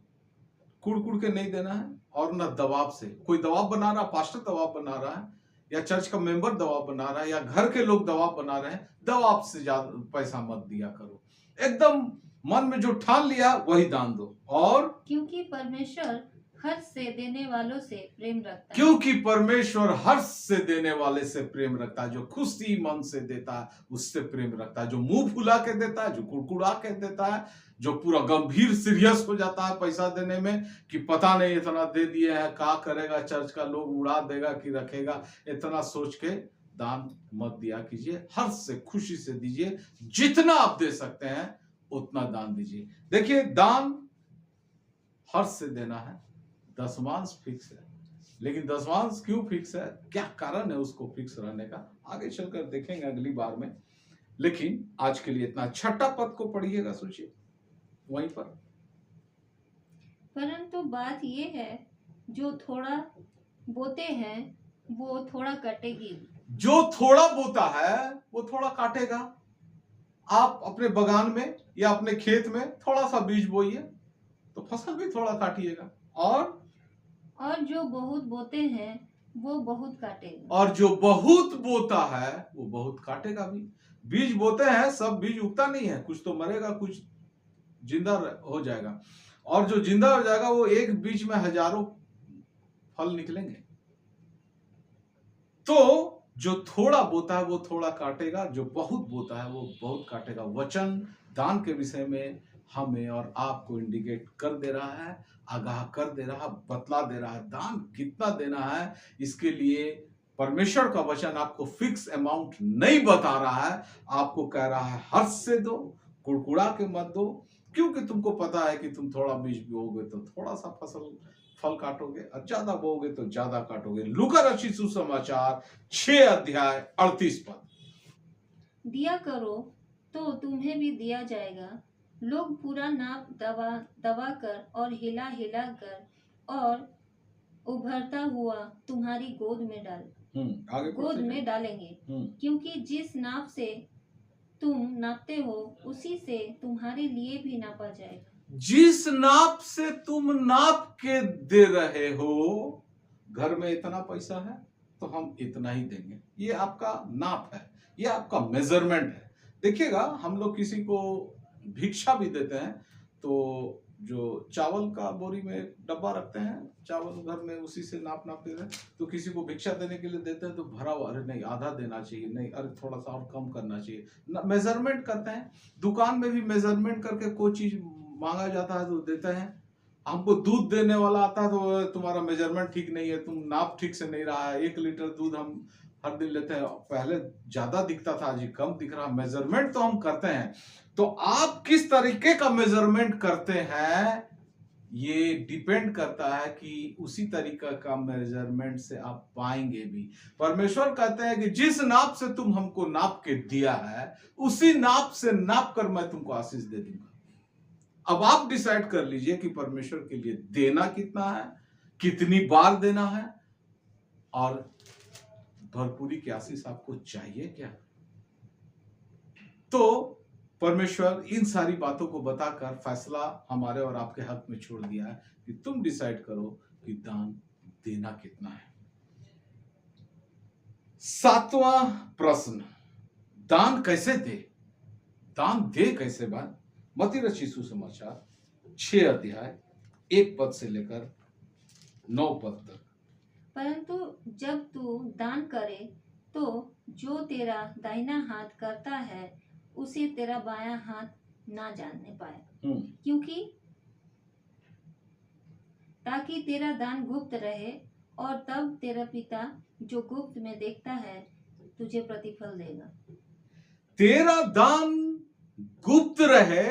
कुड़ कुड़ के नहीं देना है, और ना दबाव से। कोई दबाव बना रहा, पास्टर दबाव बना रहा है, या चर्च का मेंबर दबाव बना रहा है, या घर के लोग दबाव बना रहे हैं, दबाव से ज्यादा पैसा मत दिया करो। एकदम मन में जो ठान लिया वही दान दो। और क्योंकि परमेश्वर हर्ष से देने वालों से प्रेम रखता है। क्योंकि परमेश्वर हर्ष से देने वाले से प्रेम रखता है। जो खुशी मन से देता है उससे प्रेम रखता है। जो मुंह फुला के देता है, जो कुड़कुड़ा के देता है, जो पूरा गंभीर सीरियस हो जाता है पैसा देने में कि पता नहीं इतना दे दिए हैं, क्या करेगा, चर्च का लोग उड़ा देगा कि रखेगा, इतना सोच के दान मत दिया कीजिए। हर्ष से, खुशी से दीजिए। जितना आप दे सकते हैं उतना दान दीजिए। देखिए, दान हर्ष से देना है। दशमांश फिक्स है, लेकिन दशमांश क्यों फिक्स है, क्या कारण है उसको फिक्स रहने का, आगे चलकर देखेंगे अगली बार में। लेकिन आज के लिए इतना। छठा पद को पढ़िएगा, सोचिए वहीं पर। परंतु बात यह है, जो थोड़ा बोते हैं वो थोड़ा कटेगी। जो थोड़ा बोता है वो थोड़ा काटेगा। आप अपने बगान में या अपने खेत में थोड़ा सा बीज बोइए तो फसल भी थोड़ा काटिएगा। और जो बहुत बोते हैं वो बहुत काटेगा। और जो बहुत बोता है वो बहुत काटेगा भी। बीज बोते हैं, सब बीज उगता नहीं है, कुछ तो मरेगा, कुछ जिंदा हो जाएगा। और जो जिंदा हो जाएगा वो एक बीज में हजारों फल निकलेंगे। तो जो थोड़ा बोता है वो थोड़ा काटेगा, जो बहुत बोता है वो बहुत काटेगा। वचन दान के विषय में हमें और आपको इंडिकेट कर दे रहा है, आगाह कर दे रहा है, बतला दे रहा है दान कितना देना है। इसके लिए परमेश्वर का वचन आपको फिक्स अमाउंट नहीं बता रहा है, आपको कह रहा है हर्ष से दो, कुड़कुड़ा के मत दो, क्योंकि तुमको पता है कि तुम थोड़ा बीज बोओगे तो थोड़ा सा फल काटोगे, और ज्यादा बोओगे तो ज्यादा काटोगे। लूका रचित सुसमाचार 6 अध्याय 38 पद। दिया करो तो तुम्हें भी दिया जाएगा, लोग पूरा नाप दबा कर और हिला हिला कर और उभरता हुआ तुम्हारी गोद में डालेंगे। क्योंकि जिस नाप से तुम नापते हो उसी से तुम्हारे लिए भी नापा जाएगा। जिस नाप से तुम नाप के दे रहे हो, घर में इतना पैसा है तो हम इतना ही देंगे, ये आपका नाप है, ये आपका मेजरमेंट है। देखिएगा, हम लोग किसी को भिक्षा भी देते हैं तो जो चावल का बोरी में डब्बा रखते हैं, चावल घर में उसी से नाप के देते हैं। तो किसी को भिक्षा देने के लिए देते हैं तो भरा हुआ, अरे नहीं आधा देना चाहिए, नहीं अरे थोड़ा सा और कम करना चाहिए। मेजरमेंट करते हैं। दुकान में भी मेजरमेंट करके कोई चीज मांगा जाता है तो देते हैं। हमको दूध देने वाला आता है तो तुम्हारा मेजरमेंट ठीक नहीं है, तुम नाप ठीक से नहीं रहा है। 1 लीटर दूध हम हर दिन लेते हैं, पहले ज्यादा दिखता था, आज कम दिख रहा। मेजरमेंट तो हम करते हैं। तो आप किस तरीके का मेजरमेंट करते हैं ये डिपेंड करता है कि उसी तरीका का मेजरमेंट से आप पाएंगे भी। परमेश्वर कहते हैं कि जिस नाप से तुम हमको नाप के दिया है उसी नाप से नाप कर मैं तुमको आशीष दे दूंगा। अब आप डिसाइड कर लीजिए कि परमेश्वर के लिए देना कितना है, कितनी बार देना है, और भरपूरी की आशीष आपको चाहिए क्या। तो परमेश्वर इन सारी बातों को बताकर फैसला हमारे और आपके हक में छोड़ दिया है कि तुम डिसाइड करो कि दान देना कितना है। 7वां प्रश्न, दान कैसे दे, दान दे कैसे बात। मत्ती रचित सुसमाचार 6 अध्याय 1 पद से लेकर 9 पद तक। परंतु जब तू दान करे तो जो तेरा दाहिना हाथ करता है उसे तेरा बायां हाथ ना जानने पाए, क्योंकि ताकि तेरा दान गुप्त रहे, और तब तेरा पिता जो गुप्त में देखता है तुझे प्रतिफल देगा। तेरा दान गुप्त रहे,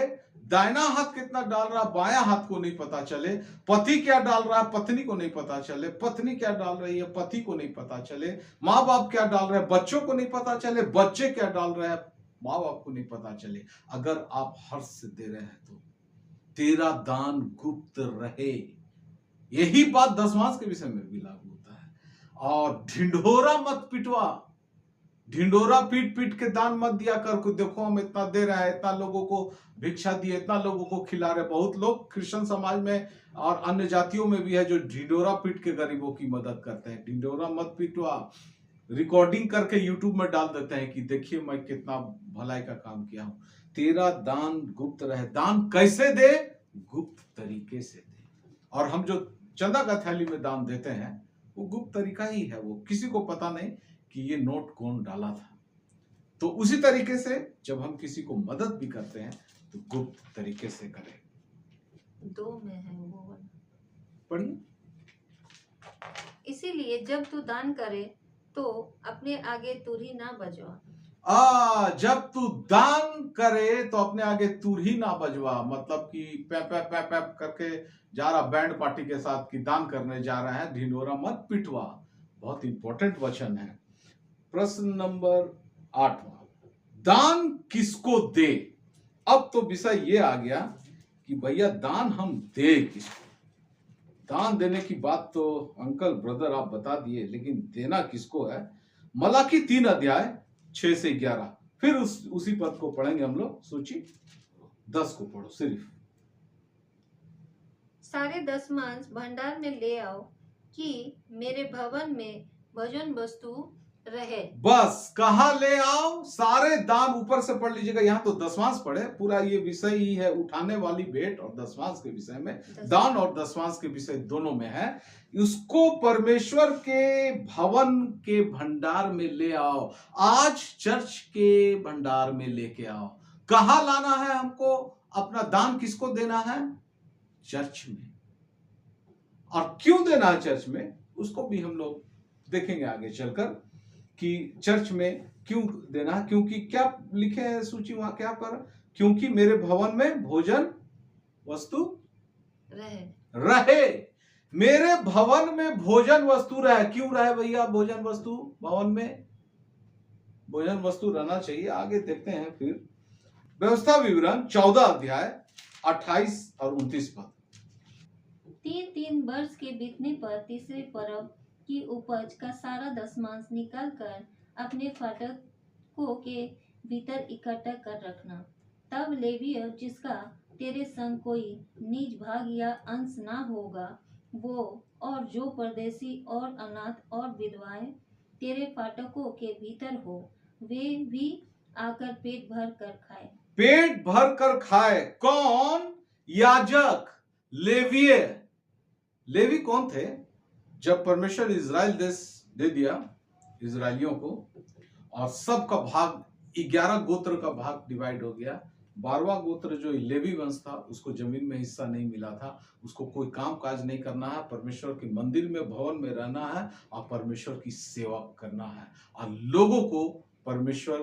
दाहिना हाथ कितना डाल रहा बायां हाथ को नहीं पता चले, पति क्या डाल रहा है पत्नी को नहीं पता चले, पत्नी क्या डाल रही है पति को नहीं पता चले, माँ बाप क्या डाल रहे हैं बच्चों को नहीं पता चले, बच्चे क्या डाल रहे हैं माँ बाप को नहीं पता चले। अगर आप हर्ष से दे रहे हैं तो तेरा दान गुप्त रहे। यही बात दशमांश के विषय में भी लागू होता है। और ढिंढोरा मत पिटवा, ढिंडोरा पीट पीट के दान मत दिया कर, देखो हम इतना दे रहे हैं, इतना लोगों को भिक्षा दिए, इतना लोगों को खिला रहे। बहुत लोग क्रिश्चियन समाज में और अन्य जातियों में भी है जो ढिंडोरा पीट के गरीबों की मदद करते हैं। ढिंडोरा मत पीटवा, रिकॉर्डिंग करके यूट्यूब में डाल देते हैं कि देखिए मैं कितना भलाई का काम किया हूं। तेरा दान गुप्त रहे। दान कैसे दे, गुप्त तरीके से दे। और हम जो चंदा का थैली में दान देते हैं, वो गुप्त तरीका ही है, वो किसी को पता नहीं कि ये नोट कौन डाला था। तो उसी तरीके से जब हम किसी को मदद भी करते हैं तो गुप्त तरीके से करें। 2 में है वो वाला। पढ़िए। इसीलिए जब तू दान करे तो अपने आगे तुरही ना बजवा। जब तू दान करे तो अपने आगे तुरही ना बजवा, मतलब कि पैप पैप पैप पैप करके जा रहा बैंड पार्टी के साथ कि दान करने जा रहा है, ढिंढोरा मत पिटवा। बहुत इंपॉर्टेंट वचन है। प्रश्न नंबर 8वां, दान किसको दे। अब तो विषय ये आ गया कि भैया दान हम दे किसको। दान देने की बात तो अंकल ब्रदर आप बता दिए, लेकिन देना किसको है। मलाकी 3 अध्याय 6 से 11, फिर उसी पद को पढ़ेंगे हम लोग। सूची 10 को पढ़ो सिर्फ। सारे दशमांश भंडार में ले आओ कि मेरे भवन में भोजन वस्तु रहे। बस कहा ले आओ, सारे दान ऊपर से पढ़ लीजिएगा। यहाँ तो दशमांश पढ़े, पूरा ये विषय ही है उठाने वाली भेंट और दशमांश के विषय में, दान और दशमांश के विषय दोनों में है। उसको परमेश्वर के भवन के भंडार में ले आओ। आज चर्च के भंडार में लेके आओ। कहा लाना है हमको, अपना दान किसको देना है, चर्च में। और क्यों देना है चर्च में, उसको भी हम लोग देखेंगे आगे चलकर कि चर्च में क्यों देना है। क्योंकि क्या लिखे हैं सूची वहां क्या पर, क्योंकि मेरे भवन में भोजन वस्तु रहे। मेरे भवन में भोजन वस्तु रहे। क्यों रहे भैया भोजन वस्तु, भवन में भोजन वस्तु रहना चाहिए। आगे देखते हैं फिर व्यवस्था विवरण 14 अध्याय 28 और 29 पद। 3 वर्ष के बीतने पर तीसरे पर्व की उपज का सारा दशमांश निकाल कर अपने फाटकों के भीतर इकट्ठा कर रखना। तब लेवीय जिसका तेरे संग कोई निज भाग या अंश ना होगा, वो और जो परदेसी और अनाथ और विधवाएं तेरे फाटकों के भीतर हो, वे भी आकर पेट भर कर खाए। पेट भर कर खाए। कौन, याजक, लेवीय। लेवी कौन थे, जब परमेश्वर इजराइल देश दे दिया इजराइलियों को और सबका भाग 11 गोत्र का भाग डिवाइड हो गया, 12वां गोत्र जो लेवी वंश था उसको जमीन में हिस्सा नहीं मिला था। उसको कोई काम काज नहीं करना है, परमेश्वर के मंदिर में भवन में रहना है और परमेश्वर की सेवा करना है और लोगों को परमेश्वर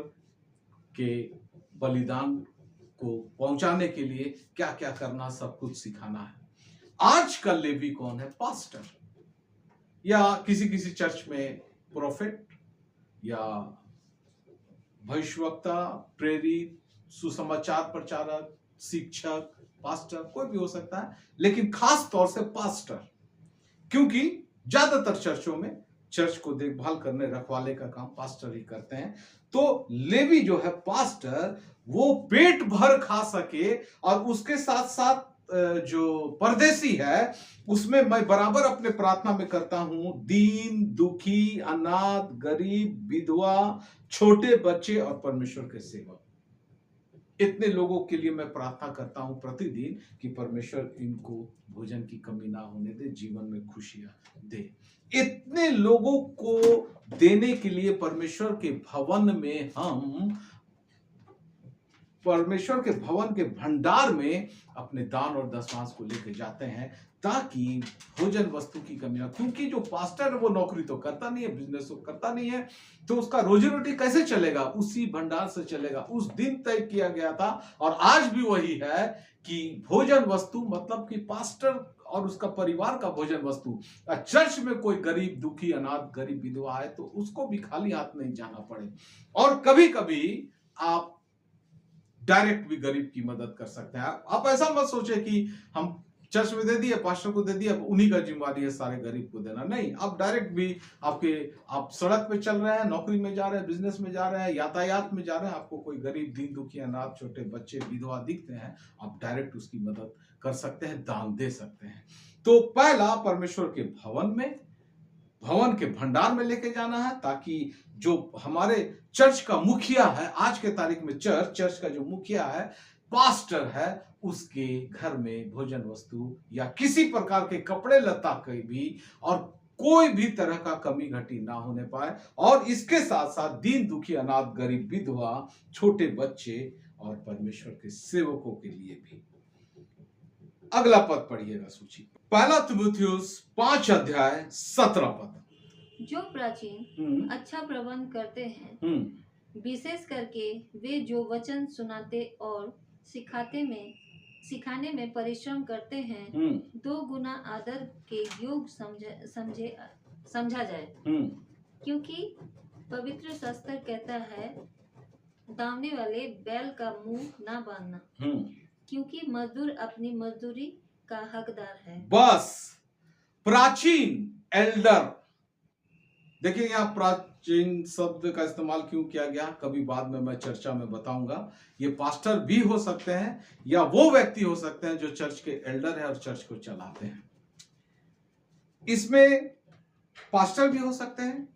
के बलिदान को पहुंचाने के लिए क्या क्या करना सब कुछ सिखाना है। आज का लेवी कौन है, पास्टर या किसी किसी चर्च में प्रोफेट या भविष्यवक्ता, प्रेरित, सुसमाचार प्रचारक, शिक्षक, पास्टर, कोई भी हो सकता है, लेकिन खास तौर से पास्टर, क्योंकि ज्यादातर चर्चों में चर्च को देखभाल करने रखवाले का काम पास्टर ही करते हैं। तो लेवी जो है पास्टर, वो पेट भर खा सके और उसके साथ साथ जो परदेसी है उसमें मैं बराबर अपने प्रार्थना में करता हूं, दीन दुखी, अनाथ, गरीब, विधवा, छोटे बच्चे और परमेश्वर के सेवक, इतने लोगों के लिए मैं प्रार्थना करता हूं प्रतिदिन कि परमेश्वर इनको भोजन की कमी ना होने दे, जीवन में खुशियां दे। इतने लोगों को देने के लिए परमेश्वर के भवन में हम परमेश्वर के भवन के भंडार में अपने दान और दशमांश को लेकर जाते हैं ताकि भोजन वस्तु की कमी ना। क्योंकि जो पास्टर है वो नौकरी तो करता नहीं है, बिजनेस तो करता नहीं है, तो उसका रोजी रोटी कैसे चलेगा, उसी भंडार से चलेगा। उस दिन तय किया गया था और आज भी वही है कि भोजन वस्तु मतलब कि पास्टर और उसका परिवार का भोजन वस्तु। चर्च में कोई गरीब दुखी अनाथ गरीब विधवा है तो उसको भी खाली हाथ नहीं जाना पड़े। और कभी कभी आप डायरेक्ट भी गरीब की मदद कर सकते हैं। आप ऐसा मत सोचे कि हम चर्च में दे दिए, पास्टर को दे दिया, उन्हीं का जिम्मेवारी है सारे गरीब को देना। नहीं, आप डायरेक्ट भी आप सड़क पे चल रहे हैं, नौकरी में जा रहे हैं, बिजनेस में जा रहे हैं, यातायात में जा रहे हैं, आपको कोई गरीब दीन दुखी अनाथ छोटे बच्चे विधवा दिखते हैं, आप डायरेक्ट उसकी मदद कर सकते हैं, दान दे सकते हैं। तो पहला परमेश्वर के भवन के भंडार में लेके जाना है ताकि जो हमारे चर्च का मुखिया है, आज के तारीख में चर्च का जो मुखिया है पास्टर है उसके घर में भोजन वस्तु या किसी प्रकार के कपड़े लता के भी और कोई भी तरह का कमी घटी ना होने पाए, और इसके साथ साथ दीन दुखी अनाथ गरीब विधवा छोटे बच्चे और परमेश्वर के सेवकों के लिए भी। अगला पद पढ़िएगा सूची, पहला तिमुथियुस 5 अध्याय 17 पद। जो प्राचीन अच्छा प्रबंध करते हैं, विशेष करके वे जो वचन सुनाते और सिखाने में परिश्रम करते हैं, 2 गुना आदर के योग्य समझा जाए। क्योंकि पवित्र शास्त्र कहता है, दावने वाले बैल का मुंह ना बांधना, क्योंकि मजदूर अपनी मजदूरी का हकदार है। बस प्राचीन एल्डर, देखिए यहाँ प्राचीन शब्द का इस्तेमाल क्यों किया गया, कभी बाद में मैं चर्चा में बताऊंगा। ये पास्टर भी हो सकते हैं या वो व्यक्ति हो सकते हैं जो चर्च के एल्डर है और चर्च को चलाते हैं। इसमें पास्टर भी हो सकते हैं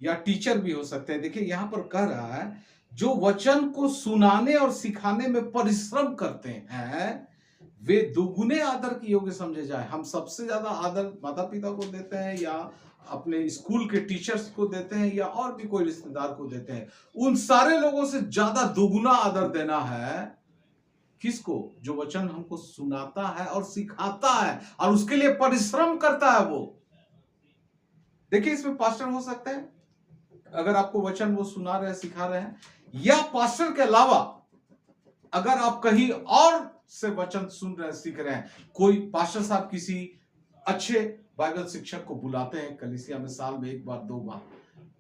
या टीचर भी हो सकते हैं। देखिए यहाँ पर कह रहा है, जो वचन को सुनाने और सिखाने में परिश्रम करते हैं वे दुगुने आदर के योग्य समझे जाए। हम सबसे ज्यादा आदर माता पिता को देते हैं या अपने स्कूल के टीचर्स को देते हैं या और भी कोई रिश्तेदार को देते हैं, उन सारे लोगों से ज्यादा दुगुना आदर देना है किसको? जो वचन हमको सुनाता है और सिखाता है और उसके लिए परिश्रम करता है वो। देखिए इसमें पास्टर हो सकता है, अगर आपको वचन वो सुना रहे हैं सिखा रहे हैं, या पास्टर के अलावा अगर आप कहीं और से वचन सुन रहे हैं सीख रहे हैं, कोई पास्टर साहब किसी अच्छे बाइबल शिक्षक को बुलाते हैं कलीसिया में, साल में 1 बार 2 बार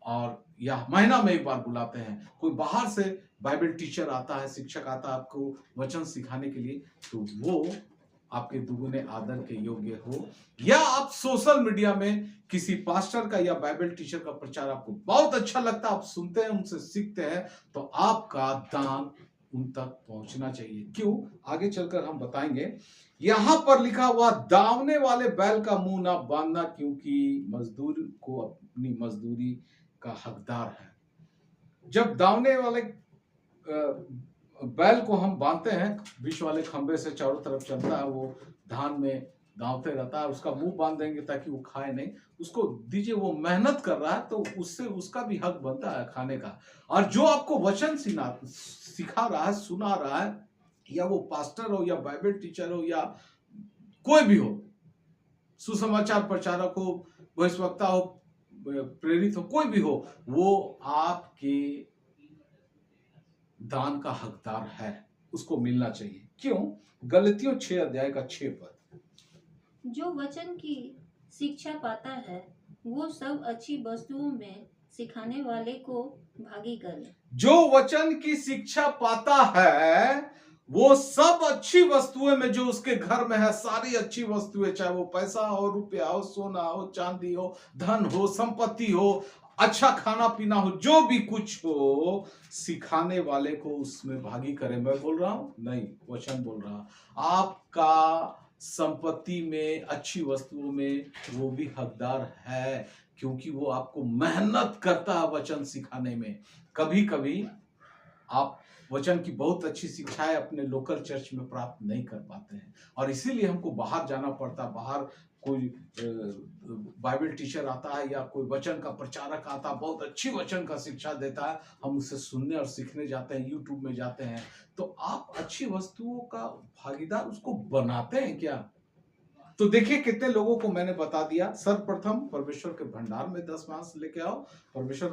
और या महीना में 1 बार बुलाते हैं, कोई बाहर से बाइबल टीचर आता है, शिक्षक आता है आपको वचन सिखाने के लिए, तो वो आपके दुगुने आदर के योग्य हो। या आप सोशल मीडिया में किसी पास्टर का या बाइबल टीचर का प्रचार आपको बहुत अच्छा लगता है, आप सुनते हैं, उनसे सीखते हैं, तो आपका दान उन तक पहुंचना चाहिए। क्यों? आगे चलकर हम बताएंगे। यहां पर लिखा हुआ, दावने वाले बैल का मुंह ना बांधना, क्योंकि मजदूर को अपनी मजदूरी का हकदार है। जब दावने वाले बैल को हम बांधते हैं, बीच वाले खंबे से चारों तरफ चलता है, वो धान में दावते रहता है, उसका मुंह बांध देंगे ताकि वो खाए नहीं, उसको दीजिए, वो मेहनत कर रहा है तो उससे उसका भी हक बनता है खाने का। और जो आपको वचन सिखा रहा है, सुना रहा है, या वो पास्टर हो या बाइबल टीचर हो या कोई भी हो, सुसमाचार प्रचारक हो, भविष्यवक्ता हो, प्रेरित हो, कोई भी हो, वो आपके दान का हकदार है, उसको मिलना चाहिए। क्यों? गलतियों 6 अध्याय का 6 पद, जो वचन की शिक्षा पाता है वो सब अच्छी वस्तुओं में सिखाने वाले को भागी करे। जो वचन की शिक्षा पाता है वो सब अच्छी वस्तुएं में जो उसके घर में है, सारी अच्छी वस्तुएं, चाहे वो पैसा हो, रुपया हो, सोना हो, चांदी हो, धन हो, संपत्ति हो, अच्छा खाना पीना हो, जो भी कुछ हो, सिखाने वाले को उसमें भागी करे। मैं बोल रहा हूं नहीं, वचन बोल रहा। आपका संपत्ति में, अच्छी वस्तुओं में वो भी हकदार है, क्योंकि वो आपको मेहनत करता है वचन सिखाने में। कभी कभी आप वचन की बहुत अच्छी शिक्षाएं अपने लोकल चर्च में प्राप्त नहीं कर पाते हैं और इसीलिए हमको बाहर जाना पड़ता है। बाहर कोई बाइबल टीचर आता है या कोई वचन का प्रचारक आता है, बहुत अच्छी वचन का शिक्षा देता है, हम उससे सुनने और सीखने जाते हैं, यूट्यूब में जाते हैं। तो आप अच्छी वस्तुओं का भागीदार उसको बनाते हैं क्या? तो देखिए कितने लोगों को मैंने बता दिया। सर्वप्रथम परमेश्वर के भंडार में 10 मांस लेके आओ, परमेश्वर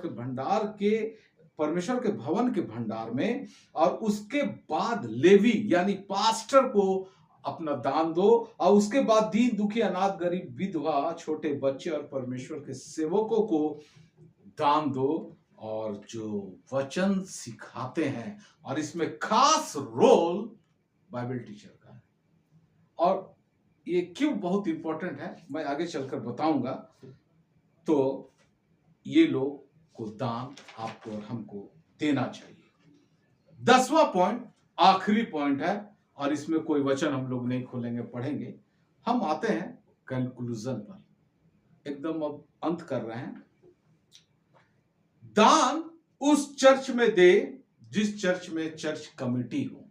के भवन के भंडार में, और उसके बाद लेवी यानी पास्टर को अपना दान दो, और उसके बाद दीन दुखी अनाथ गरीब विधवा छोटे बच्चे और परमेश्वर के सेवकों को दान दो, और जो वचन सिखाते हैं, और इसमें खास रोल बाइबल टीचर का है। और ये क्यों बहुत इंपॉर्टेंट है मैं आगे चलकर बताऊंगा। तो ये लोग को दान आपको और हमको देना चाहिए। 10वां पॉइंट आखिरी पॉइंट है, और इसमें कोई वचन हम लोग नहीं खोलेंगे, पढ़ेंगे। हम आते हैं कंक्लूजन पर, एकदम अब अंत कर रहे हैं। दान उस चर्च में दे जिस चर्च में चर्च कमेटी हो।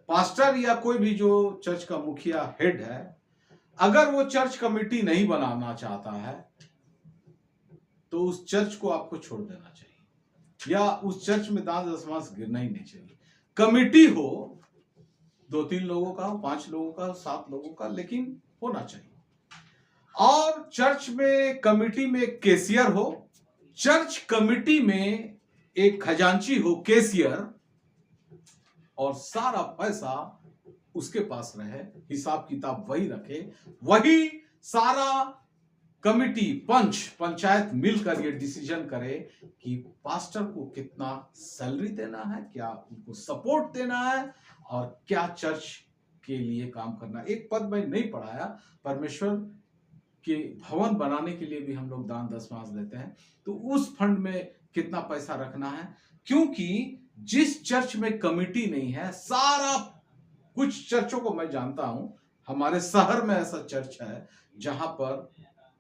पास्टर या कोई भी जो चर्च का मुखिया हेड है, अगर वो चर्च कमेटी नहीं बनाना चाहता है तो उस चर्च को आपको छोड़ देना चाहिए, या उस चर्च में दान दशमांश गिरना ही नहीं चाहिए। कमेटी हो, 2-3 लोगों का हो, 5 लोगों का हो, 7 लोगों का, लेकिन होना चाहिए। और चर्च में कमेटी में एक कैशियर हो, चर्च कमेटी में एक खजांची हो, कैशियर, और सारा पैसा उसके पास रहे, हिसाब किताब वही रखे, वही सारा कमिटी पंचायत मिलकर ये डिसीजन करे कि पास्टर को कितना सैलरी देना है, क्या उनको सपोर्ट देना है, और क्या चर्च के लिए काम करना है। एक पद में नहीं पढ़ाया, परमेश्वर के भवन बनाने के लिए भी हम लोग दान दशमांश देते हैं, तो उस फंड में कितना पैसा रखना है, क्योंकि जिस चर्च में कमिटी नहीं है, सारा कुछ चर्चों को मैं जानता हूं, हमारे शहर में ऐसा चर्च है जहां पर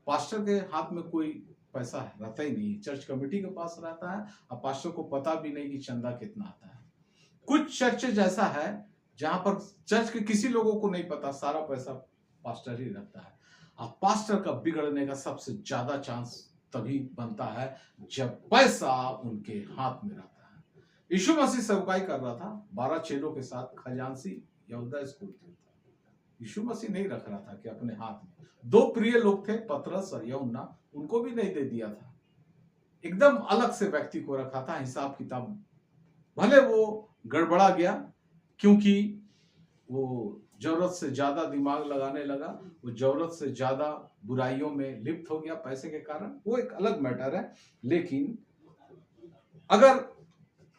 पास्टर के हाथ में कोई पैसा रहता ही नहीं, चर्च कमेटी के पास रहता है, और पास्टर को पता भी नहीं कि चंदा कितना आता है। कुछ चर्चेज ऐसा है जहां पर चर्च के किसी लोगों को नहीं पता, सारा पैसा पास्टर ही रखता है। और पास्टर का बिगड़ने का सबसे ज्यादा चांस तभी बनता है जब पैसा उनके हाथ में रहता है। यीशु मसीह सेवकाई कर रहा था 12 चेलों के साथ, खजांची यहूदा इस्करियोती था। यीशु मसीह नहीं रख रहा था कि अपने हाथ में। 2 प्रिय लोग थे, पतरस और यूहन्ना, उनको भी नहीं दे दिया था, एकदम अलग से व्यक्ति को रखा था। हिसाब किताब भले वो गड़बड़ा गया, क्योंकि वो जरूरत से ज्यादा दिमाग लगाने लगा, वो जरूरत से ज्यादा बुराइयों में लिप्त हो गया पैसे के कारण, वो एक अलग मैटर है। लेकिन अगर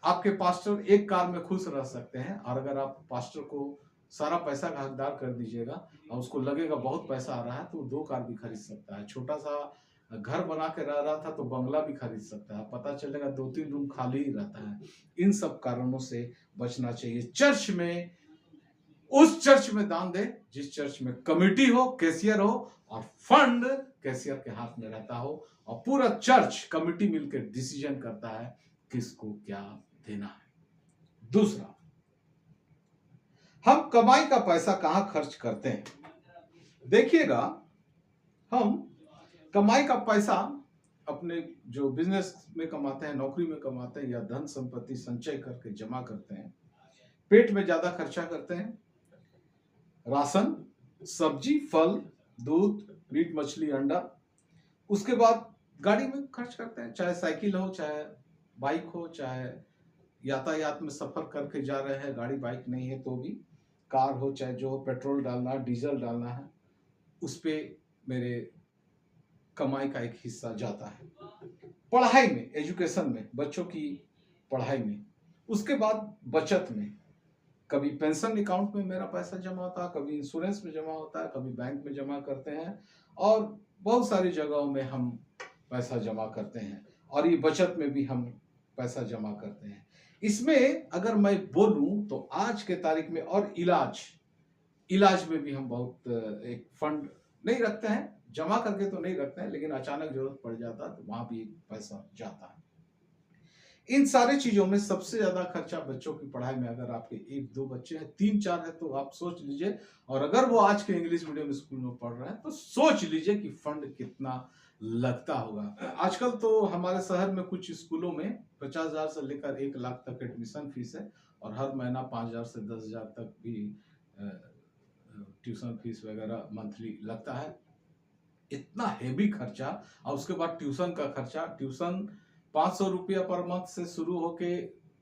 आपके पास्टर एक कार में खुश रह सकते हैं, और अगर आप पास्टर को सारा पैसा का हकदार कर दीजिएगा और उसको लगेगा बहुत पैसा आ रहा है, तो 2 कार भी खरीद सकता है। छोटा सा घर बना के रह रहा था तो बंगला भी खरीद सकता है, पता चलेगा 2-3 रूम खाली ही रहता है। इन सब कारणों से बचना चाहिए। चर्च में, उस चर्च में दान दे जिस चर्च में कमिटी हो, कैशियर हो, और फंड कैशियर के हाथ में रहता हो, और पूरा चर्च कमिटी मिलकर डिसीजन करता है किसको क्या देना है। दूसरा, हम कमाई का पैसा कहां खर्च करते हैं। देखिएगा, हम कमाई का पैसा अपने जो बिजनेस में कमाते हैं, नौकरी में कमाते हैं, या धन संपत्ति संचय करके जमा करते हैं, पेट में ज्यादा खर्चा करते हैं। राशन, सब्जी, फल, दूध, मीट, मछली, अंडा। उसके बाद गाड़ी में खर्च करते हैं, चाहे साइकिल हो, चाहे बाइक हो, चाहे यातायात में सफर करके जा रहे हैं, गाड़ी बाइक नहीं है तो भी, कार हो, चाहे जो हो, पेट्रोल डालना, डीजल डालना है, उस पे मेरे कमाई का एक हिस्सा जाता है। पढ़ाई में, एजुकेशन में, बच्चों की पढ़ाई में। उसके बाद बचत में, कभी पेंशन अकाउंट में मेरा पैसा जमा होता है, कभी इंश्योरेंस में जमा होता है, कभी बैंक में जमा करते हैं, और बहुत सारी जगहों में हम पैसा जमा करते हैं, और ये बचत में भी हम पैसा जमा करते हैं। इसमें अगर मैं बोलूं तो आज के तारीख में, और इलाज में भी हम बहुत एक फंड नहीं रखते हैं, जमा करके तो नहीं रखते हैं, लेकिन अचानक जरूरत पड़ जाता है तो वहां भी पैसा जाता है। इन सारी चीजों में सबसे ज्यादा खर्चा बच्चों की पढ़ाई में। अगर आपके 1-2 बच्चे हैं, 3-4 है, तो आप सोच लीजिए, और अगर वो आज के इंग्लिश मीडियम स्कूल में पढ़ रहे हैं तो सोच लीजिए कि फंड कितना लगता होगा। आजकल तो हमारे शहर में कुछ स्कूलों में 50,000 से लेकर 1 लाख तक एडमिशन फीस है, और हर महीना 5,000 से 10,000 तक भी ट्यूशन फीस वगैरह मंथली लगता है। इतना हेवी खर्चा, और उसके बाद ट्यूशन का खर्चा। ट्यूशन 500 रुपया पर मंथ से शुरू होके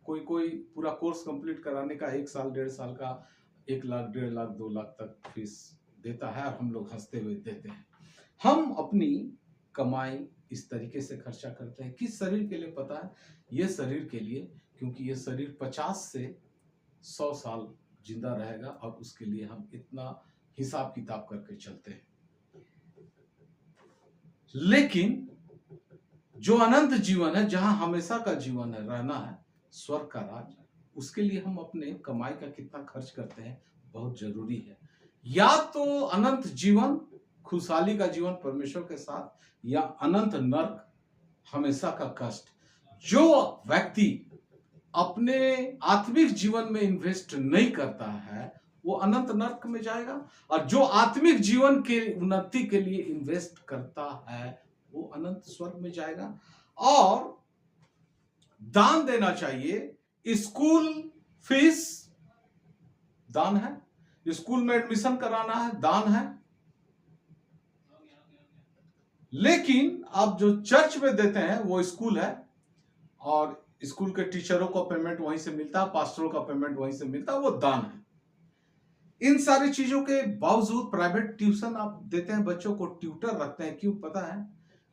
कोई पूरा कोर्स कंप्लीट कराने का 1 साल 1.5 साल का 1 लाख, 1.5 लाख, 2 लाख तक फीस देता है, और हम लोग हंसते हुए देते हैं। हम अपनी कमाई इस तरीके से खर्चा करते हैं। किस शरीर के लिए पता है? ये शरीर के लिए, क्योंकि ये शरीर 50 से 100 साल जिंदा रहेगा, और उसके लिए हम इतना हिसाब किताब करके चलते हैं। लेकिन जो अनंत जीवन है, जहां हमेशा का जीवन है, रहना है, स्वर्ग का राज, उसके लिए हम अपने कमाई का कितना खर्च करते हैं बहुत जरूरी है। या तो अनंत जीवन, खुशहाली का जीवन परमेश्वर के साथ, या अनंत नरक, हमेशा का कष्ट। जो व्यक्ति अपने आत्मिक जीवन में इन्वेस्ट नहीं करता है, वो अनंत नरक में जाएगा। और जो आत्मिक जीवन के उन्नति के लिए इन्वेस्ट करता है, वो अनंत स्वर्ग में जाएगा। और दान देना चाहिए। स्कूल फीस दान है, स्कूल में एडमिशन कराना है दान है। लेकिन आप जो चर्च में देते हैं वो स्कूल है, और स्कूल के टीचरों को पेमेंट वहीं से मिलता है, पास्टरों का पेमेंट वहीं से मिलता है, वो दान है। इन सारी चीजों के बावजूद प्राइवेट ट्यूशन आप देते हैं, बच्चों को ट्यूटर रखते हैं, क्यों पता है?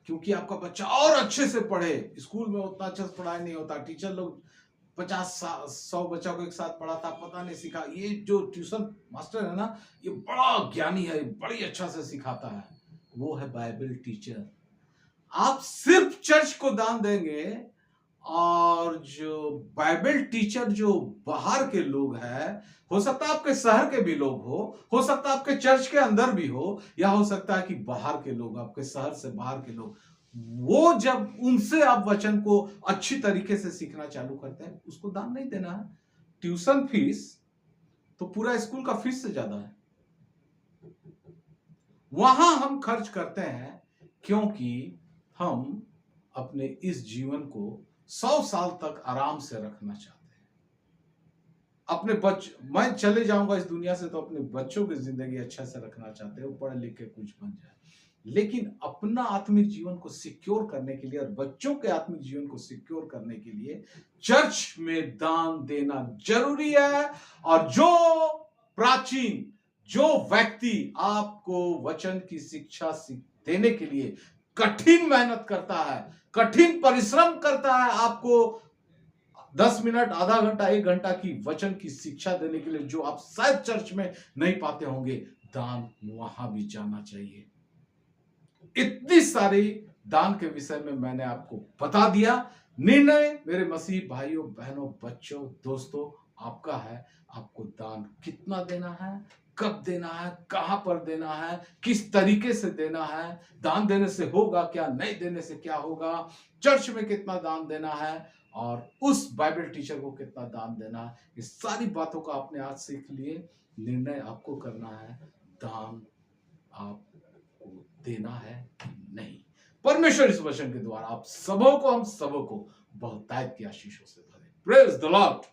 क्योंकि आपका बच्चा और अच्छे से पढ़े। स्कूल में उतना अच्छा से पढ़ाई नहीं होता, टीचर लोग 50-100 बच्चों को एक साथ पढ़ाता, पता नहीं सिखा। ये जो ट्यूशन मास्टर है ना, ये बड़ा ज्ञानी है, बड़ी अच्छा से सिखाता है, वो है बाइबल टीचर। आप सिर्फ चर्च को दान देंगे, और जो बाइबल टीचर जो बाहर के लोग हैं, हो सकता है आपके शहर के भी लोग हो सकता है आपके चर्च के अंदर भी हो, या हो सकता है कि बाहर के लोग, आपके शहर से बाहर के लोग, वो जब उनसे आप वचन को अच्छी तरीके से सीखना चालू करते हैं, उसको दान नहीं देना है। ट्यूशन फीस तो पूरा स्कूल का फीस से ज्यादा है, वहां हम खर्च करते हैं, क्योंकि हम अपने इस जीवन को 100 साल तक आराम से रखना चाहते हैं। मैं चले जाऊंगा इस दुनिया से, तो अपने बच्चों की जिंदगी अच्छा से रखना चाहते हैं, वो पढ़ लिख के कुछ बन जाए। लेकिन अपना आत्मिक जीवन को सिक्योर करने के लिए और बच्चों के आत्मिक जीवन को सिक्योर करने के लिए चर्च में दान देना जरूरी है। और जो प्राचीन, जो व्यक्ति आपको वचन की शिक्षा देने के लिए कठिन मेहनत करता है, कठिन परिश्रम करता है, आपको 10 मिनट, आधा घंटा, 1 घंटा की वचन की शिक्षा देने के लिए, जो आप शायद चर्च में नहीं पाते होंगे, दान वहां भी जाना चाहिए। इतनी सारी दान के विषय में मैंने आपको बता दिया। निर्णय मेरे मसीह भाइयों, बहनों, बच्चों, दोस्तों, आपका है। आपको दान कितना देना है, कब देना है, कहां पर देना है, किस तरीके से देना है, दान देने से होगा क्या, नहीं देने से क्या होगा, चर्च में कितना दान देना है, और उस बाइबल टीचर को कितना दान देना है, इस सारी बातों का आपने आज सीख लिए। निर्णय आपको करना है, दान आपको देना है कि नहीं। परमेश्वर इस वचन के द्वारा आप सबों को, हम सबों को बहुतायत की आशीषों से भरे। Praise the Lord.